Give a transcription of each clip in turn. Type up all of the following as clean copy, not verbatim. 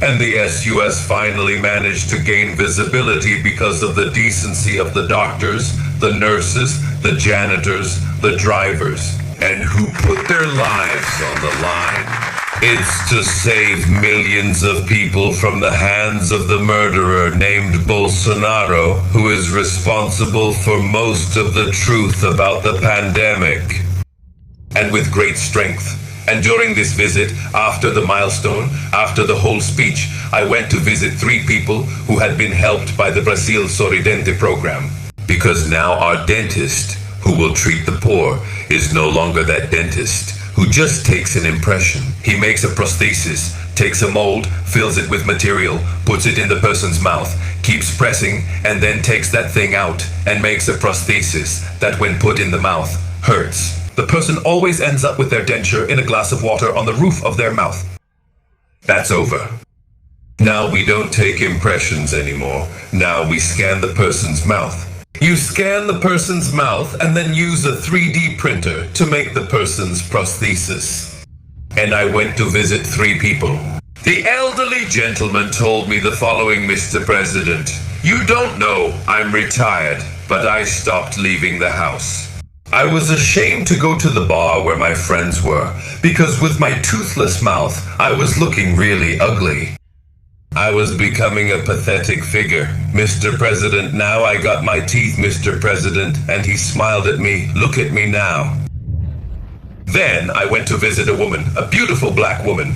And the SUS finally managed to gain visibility because of the decency of the doctors, the nurses, the janitors, the drivers, and who put their lives on the line. It's to save millions of people from the hands of the murderer named Bolsonaro, who is responsible for most of the truth about the pandemic. And with great strength. And during this visit, after the milestone, after the whole speech, I went to visit 3 people who had been helped by the Brasil Sorridente program. Because now our dentist, who will treat the poor, is no longer that dentist who just takes an impression. He makes a prosthesis, takes a mold, fills it with material, puts it in the person's mouth, keeps pressing, and then takes that thing out and makes a prosthesis that, when put in the mouth, hurts. The person always ends up with their denture in a glass of water on the roof of their mouth. That's over. Now we don't take impressions anymore. Now we scan the person's mouth. You scan the person's mouth and then use a 3D printer to make the person's prosthesis. And I went to visit 3 people. The elderly gentleman told me the following, Mr. President. You don't know I'm retired, but I stopped leaving the house. I was ashamed to go to the bar where my friends were, because with my toothless mouth, I was looking really ugly. I was becoming a pathetic figure. Mr. President, now I got my teeth, Mr. President, and he smiled at me. Look at me now. Then I went to visit a woman, a beautiful black woman,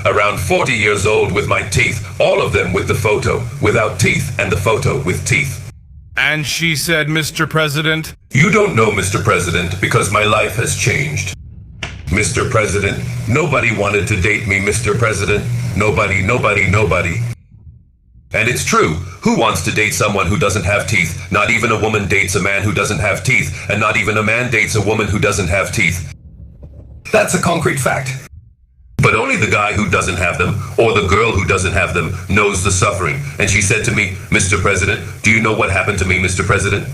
around 40 years old with my teeth, all of them with the photo, without teeth, and the photo with teeth. And she said, Mr. President? You don't know, Mr. President, because my life has changed. Mr. President, nobody wanted to date me, Mr. President. Nobody. And it's true. Who wants to date someone who doesn't have teeth? Not even a woman dates a man who doesn't have teeth, and not even a man dates a woman who doesn't have teeth. That's a concrete fact. But only the guy who doesn't have them, or the girl who doesn't have them, knows the suffering. And she said to me, Mr. President, do you know what happened to me, Mr. President?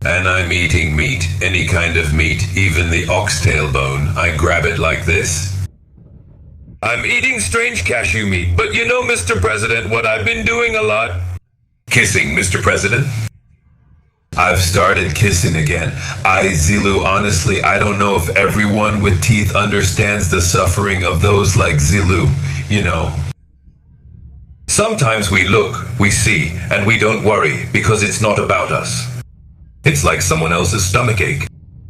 And I'm eating meat, any kind of meat, even the oxtail bone. I grab it like this. I'm eating strange cashew meat, but you know, Mr. President, what I've been doing a lot? Kissing, Mr. President. I've started kissing again. Zilu, honestly, I don't know if everyone with teeth understands the suffering of those like Zilu, Sometimes we look, we see, and we don't worry because it's not about us. It's like someone else's stomachache.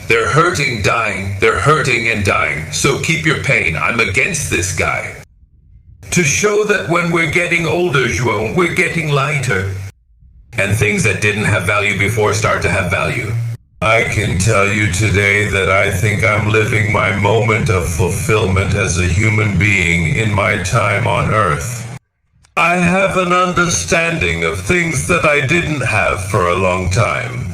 They're hurting, dying. They're hurting and dying. So keep your pain. I'm against this guy. To show that when we're getting older, João, we're getting lighter. And things that didn't have value before start to have value. I can tell you today that I think I'm living my moment of fulfillment as a human being in my time on Earth. I have an understanding of things that I didn't have for a long time.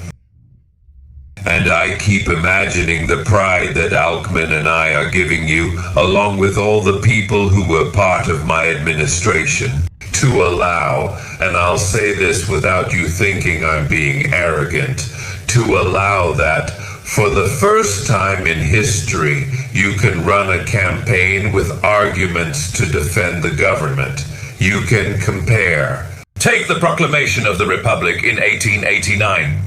And I keep imagining the pride that Alckmin and I are giving you, along with all the people who were part of my administration, to allow, and I'll say this without you thinking I'm being arrogant, to allow that, for the first time in history, you can run a campaign with arguments to defend the government. You can compare. Take the proclamation of the Republic in 1889.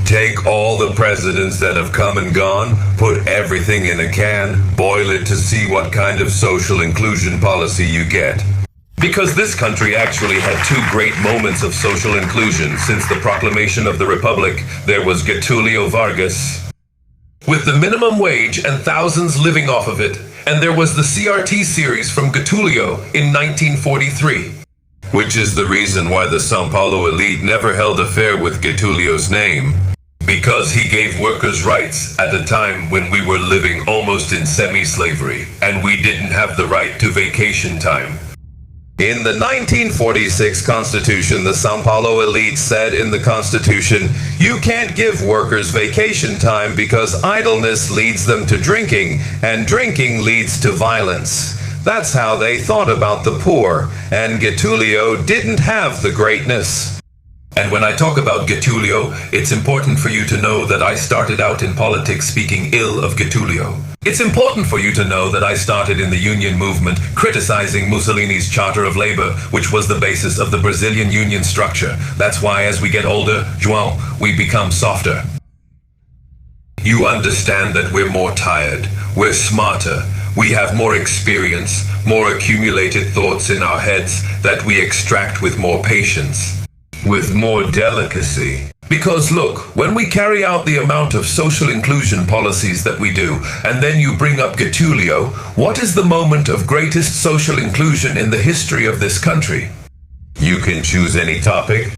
Take all the presidents that have come and gone, put everything in a can, boil it to see what kind of social inclusion policy you get. Because this country actually had 2 great moments of social inclusion since the proclamation of the Republic. There was Getulio Vargas, with the minimum wage and thousands living off of it. And there was the CRT series from Getulio in 1943. Which is the reason why the São Paulo elite never held a fair with Getulio's name. Because he gave workers' rights at a time when we were living almost in semi-slavery, and we didn't have the right to vacation time. In the 1946 Constitution, the São Paulo elite said in the Constitution, you can't give workers vacation time because idleness leads them to drinking, and drinking leads to violence. That's how they thought about the poor, and Getulio didn't have the greatness. And when I talk about Getulio, it's important for you to know that I started out in politics speaking ill of Getulio. It's important for you to know that I started in the union movement criticizing Mussolini's Charter of Labor, which was the basis of the Brazilian union structure. That's why as we get older, João, we become softer. You understand that we're more tired, we're smarter, we have more experience, more accumulated thoughts in our heads that we extract with more patience, with more delicacy. Because look, when we carry out the amount of social inclusion policies that we do, and then you bring up Getulio, what is the moment of greatest social inclusion in the history of this country? You can choose any topic.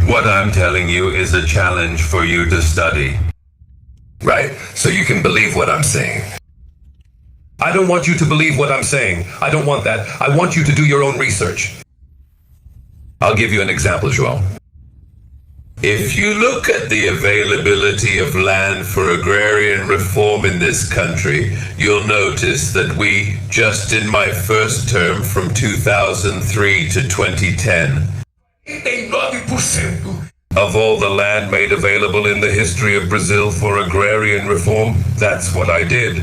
What I'm telling you is a challenge for you to study. Right? So you can believe what I'm saying. I don't want you to believe what I'm saying. I don't want that. I want you to do your own research. I'll give you an example, João. If you look at the availability of land for agrarian reform in this country, you'll notice that we, just in my first term from 2003 to 2010, 89% of all the land made available in the history of Brazil for agrarian reform, that's what I did.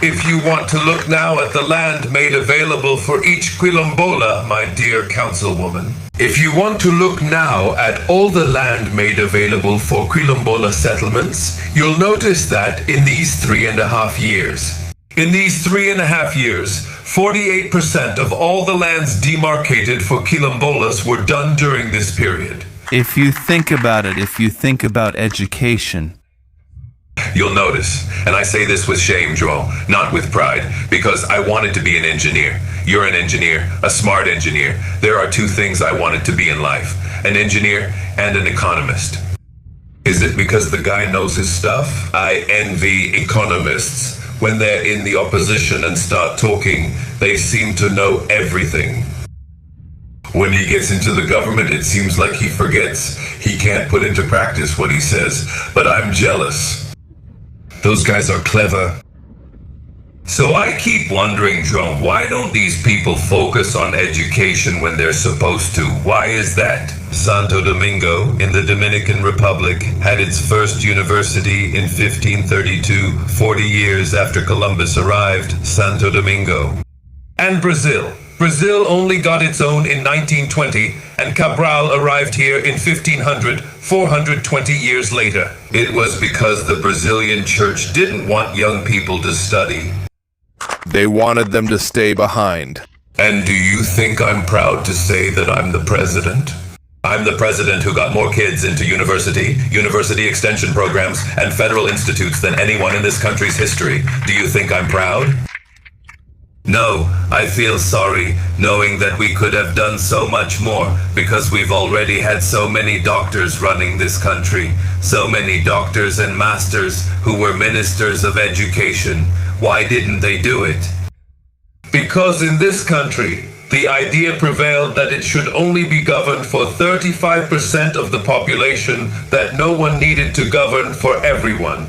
If you want to look now at the land made available for each quilombola, my dear councilwoman, if you want to look now at all the land made available for quilombola settlements, you'll notice that in these 3.5 years, 48% of all the lands demarcated for quilombolas were done during this period. If you think about it, if you think about education, you'll notice, and I say this with shame, João, not with pride, because I wanted to be an engineer. You're an engineer, a smart engineer. There are two things I wanted to be in life, an engineer and an economist. Is it because the guy knows his stuff? I envy economists. When they're in the opposition and start talking, they seem to know everything. When he gets into the government, it seems like he forgets. He can't put into practice what he says, but I'm jealous. Those guys are clever. So I keep wondering, João, why don't these people focus on education when they're supposed to? Why is that? Santo Domingo in the Dominican Republic had its first university in 1532, 40 years after Columbus arrived, Santo Domingo. And Brazil. Brazil only got its own in 1920, and Cabral arrived here in 1500, 420 years later. It was because the Brazilian church didn't want young people to study. They wanted them to stay behind. And do you think I'm proud to say that I'm the president? I'm the president who got more kids into university extension programs, and federal institutes than anyone in this country's history. Do you think I'm proud? No, I feel sorry knowing that we could have done so much more because we've already had so many doctors running this country, so many doctors and masters who were ministers of education. Why didn't they do it? Because in this country, the idea prevailed that it should only be governed for 35% of the population, that no one needed to govern for everyone.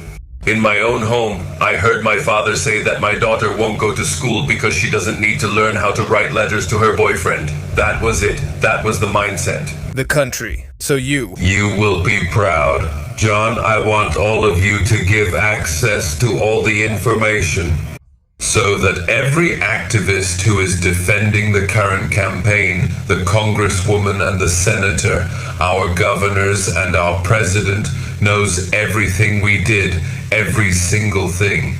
In my own home, I heard my father say that my daughter won't go to school because she doesn't need to learn how to write letters to her boyfriend. That was it. That was the mindset. The country. So you. You will be proud. John, I want all of you to give access to all the information so that every activist who is defending the current campaign, the congresswoman and the senator, our governors and our president, knows everything we did, every single thing.